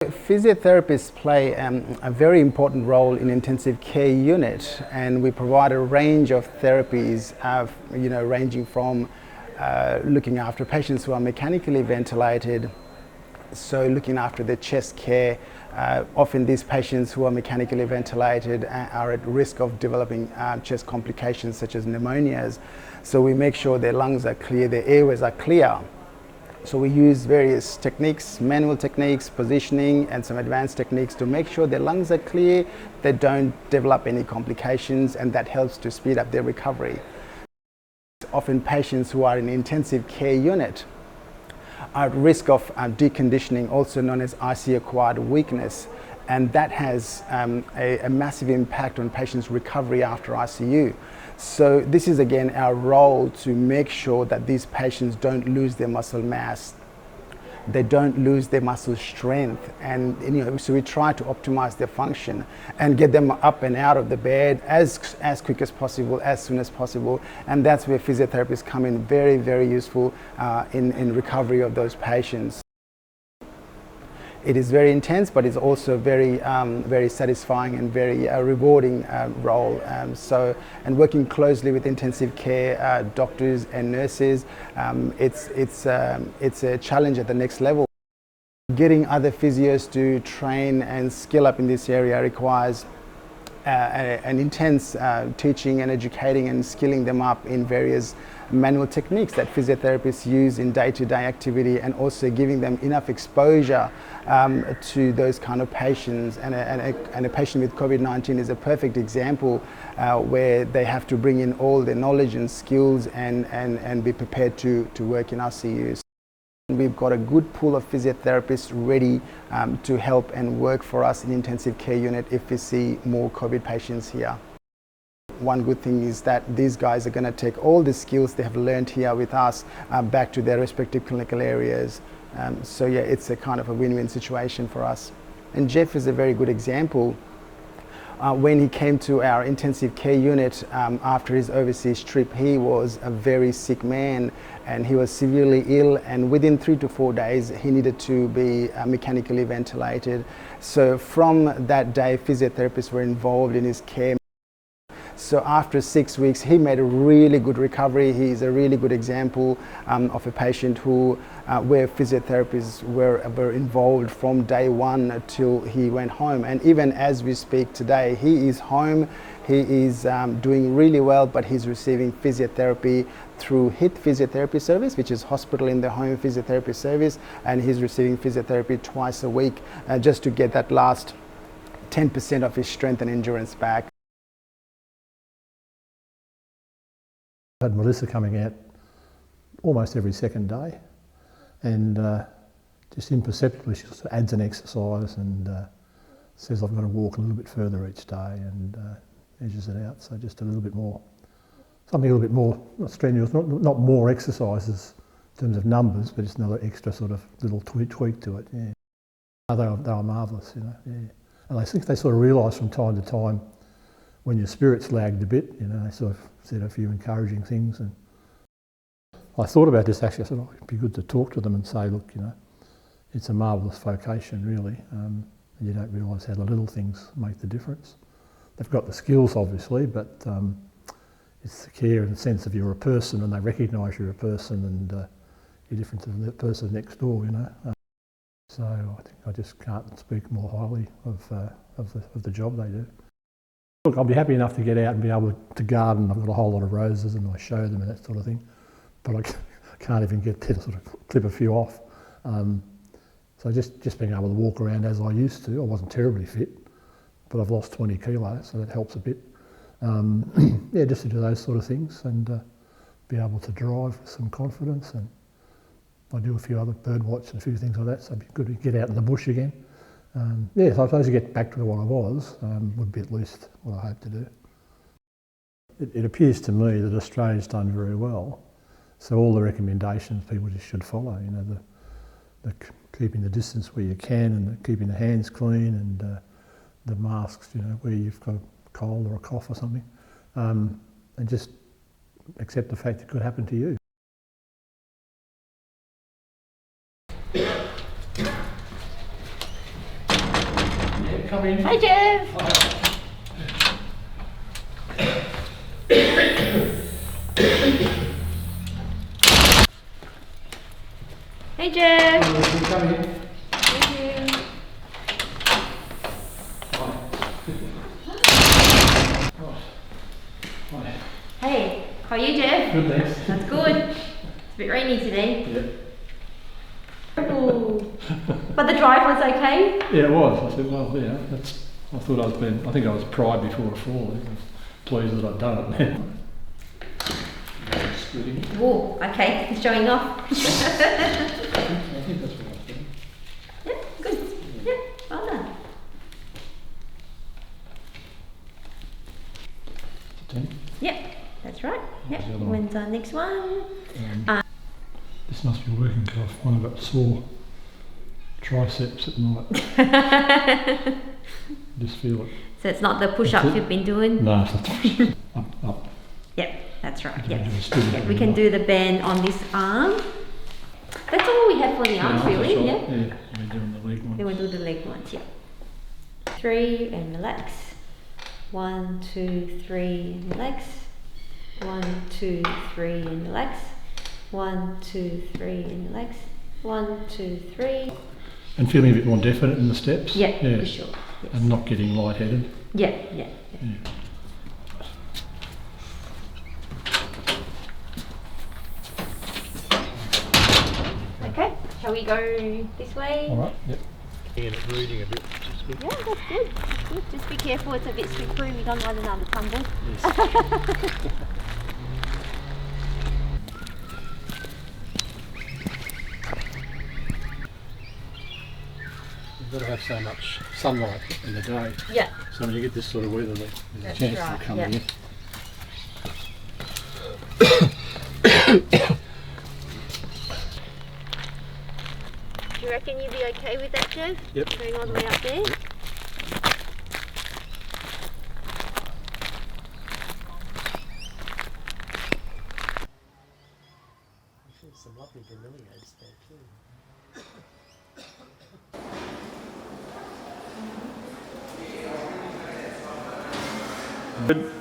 physiotherapists play a very important role in intensive care unit, and we provide a range of therapies, ranging from looking after patients who are mechanically ventilated, so looking after the chest care. Often these patients who are mechanically ventilated are at risk of developing chest complications such as pneumonias. So we make sure their lungs are clear, their airways are clear. So we use various techniques, manual techniques, positioning, and some advanced techniques to make sure their lungs are clear, they don't develop any complications, and that helps to speed up their recovery. Often patients who are in intensive care unit are at risk of deconditioning, also known as IC-acquired weakness, and that has a massive impact on patients' recovery after ICU. So this is again our role to make sure that these patients don't lose their muscle mass, they don't lose their muscle strength, and so we try to optimize their function and get them up and out of the bed as quick as possible, as soon as possible, and that's where physiotherapists come in very, very useful in recovery of those patients. It is very intense, but it's also very, very satisfying and very rewarding role. And working closely with intensive care doctors and nurses, it's a challenge at the next level. Getting other physios to train and skill up in this area requires an intense teaching and educating and skilling them up in various manual techniques that physiotherapists use in day-to-day activity, and also giving them enough exposure to those kind of patients. And a patient with COVID-19 is a perfect example where they have to bring in all their knowledge and skills and be prepared to work in ICUs. We've got a good pool of physiotherapists ready to help and work for us in intensive care unit if we see more COVID patients here. One good thing is that these guys are going to take all the skills they have learned here with us back to their respective clinical areas. So yeah, it's a kind of a win-win situation for us. And Jeff is a very good example. When he came to our intensive care unit after his overseas trip, he was a very sick man and he was severely ill, and within 3 to 4 days he needed to be mechanically ventilated. So from that day, physiotherapists were involved in his care. So after 6 weeks, he made a really good recovery. He's a really good example of a patient where physiotherapists were involved from day one till he went home. And even as we speak today, he is home. He is doing really well, but he's receiving physiotherapy through HIT Physiotherapy Service, which is Hospital in the Home Physiotherapy Service, and he's receiving physiotherapy twice a week just to get that last 10% of his strength and endurance back. I had Melissa coming out almost every second day, and just imperceptibly she just adds an exercise and says I've got to walk a little bit further each day, and measures it out. So just a little bit more, something a little bit more, not strenuous, not more exercises in terms of numbers, but just another extra sort of little tweak to it. Yeah, they were marvellous, you know. Yeah. And I think they sort of realise from time to time when your spirits lagged a bit, you know, they sort of said a few encouraging things. And I thought about this actually. I said, oh, it'd be good to talk to them and say, look, you know, it's a marvellous vocation, really, and you don't realise how the little things make the difference. They've got the skills, obviously, but it's the care and the sense of you're a person, and they recognise you're a person, and you're different to the person next door, you know. So I think I just can't speak more highly of the job they do. Look, I'll be happy enough to get out and be able to garden. I've got a whole lot of roses and I show them and that sort of thing, but I can't even get there to sort of clip a few off. So just being able to walk around as I used to. I wasn't terribly fit, but I've lost 20 kilos, so that helps a bit. Yeah, just to do those sort of things and be able to drive with some confidence. And I do a few other bird watch and a few things like that, so it'd be good to get out in the bush again. Yeah, so I suppose to get back to what I was would be at least what I hope to do. It appears to me that Australia's done very well, so all the recommendations people just should follow. You know, the keeping the distance where you can, and the keeping the hands clean, and the masks, you know, where you've got a cold or a cough or something, and just accept the fact it could happen to you. come in. Hi, Jeff. Hey, Jeff. Come in. Thank you. Hey, how are you, Jeff? Good, thanks. That's good. It's a bit rainy today. Yeah. Ooh. But the drive was okay? Yeah, it was. I said, well, yeah, I thought I think I was pried before a fall. I was pleased that I'd done it now. Whoa, okay, it's showing off. I think that's what I was doing. Yeah, good. Yeah, well done. 10. Yep, that's right. Yep, Where's the other one? when's our next one? This must be working because I've got sore triceps at night. Just feel it. So it's not the push-ups you've been doing? No, it's not the up. Yep, that's right. Yeah, Yep. just do that Yep, we can do the bend on this arm. That's all we have for the arms, really. Right. Yeah. Yeah, we're doing the leg one. Then we'll do the leg ones. Yeah. 3 and relax. 1, 2, 3 and relax. 1, 2, 3 and relax. 1, 2, 3 and relax. 1, 2, 3. And feeling a bit more definite in the steps. Yeah, for sure. Yes. And not getting lightheaded. Yeah, yeah. Yeah. Okay, shall we go this way? All right. Yep. And it's reading a bit. Which is good. Yeah, that's good. That's good. Just be careful, it's a bit slippery. We don't want another tumble. Yes. You've got to have so much sunlight in the day. Yeah. So when you get this sort of weather, there's That's a chance right, of coming yeah. in. Do you reckon you'd be okay with that, Jeff? Yep. Going all the way up there? Some lovely bromeliads there too. Good.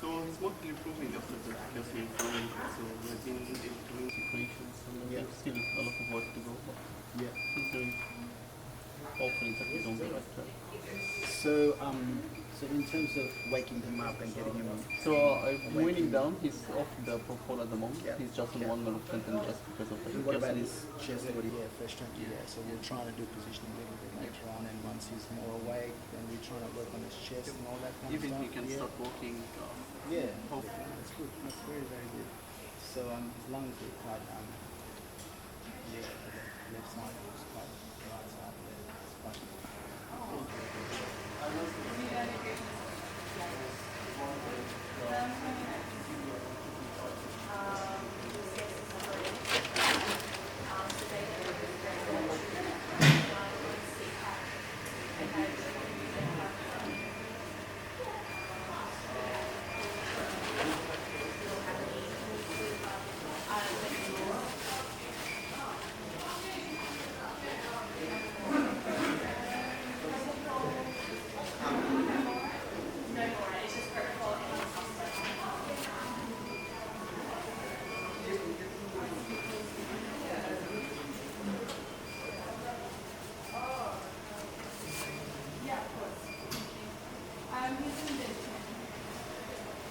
So he's mostly improving after the just improving. So we've been doing equations and still a lot of work to go. But Yeah. he's doing hopefully that he's on the right track. So in terms of waking him up and getting him So I'm winding down. He's off the propole at the moment. Yeah. He's just on Yeah. 1 minute and just because of the what about just- his chest? Yeah, first time. Yeah, so we're trying to do positioning a little bit later on, and once he's more awake, then we're trying to work on his chest and all that kind Even of stuff. he can yeah. start walking. Yeah, Hopefully. that's good. That's very, very good. So his lungs are quite yeah, the left side was quite the right side. It's quite.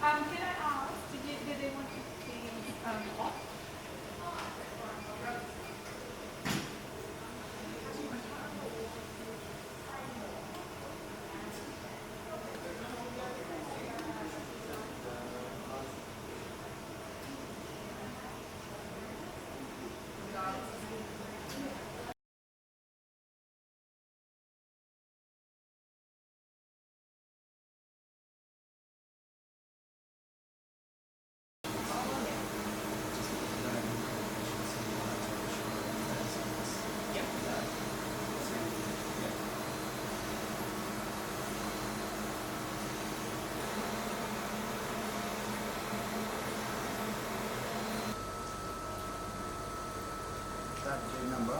Can I ask, did they want to see off? that number.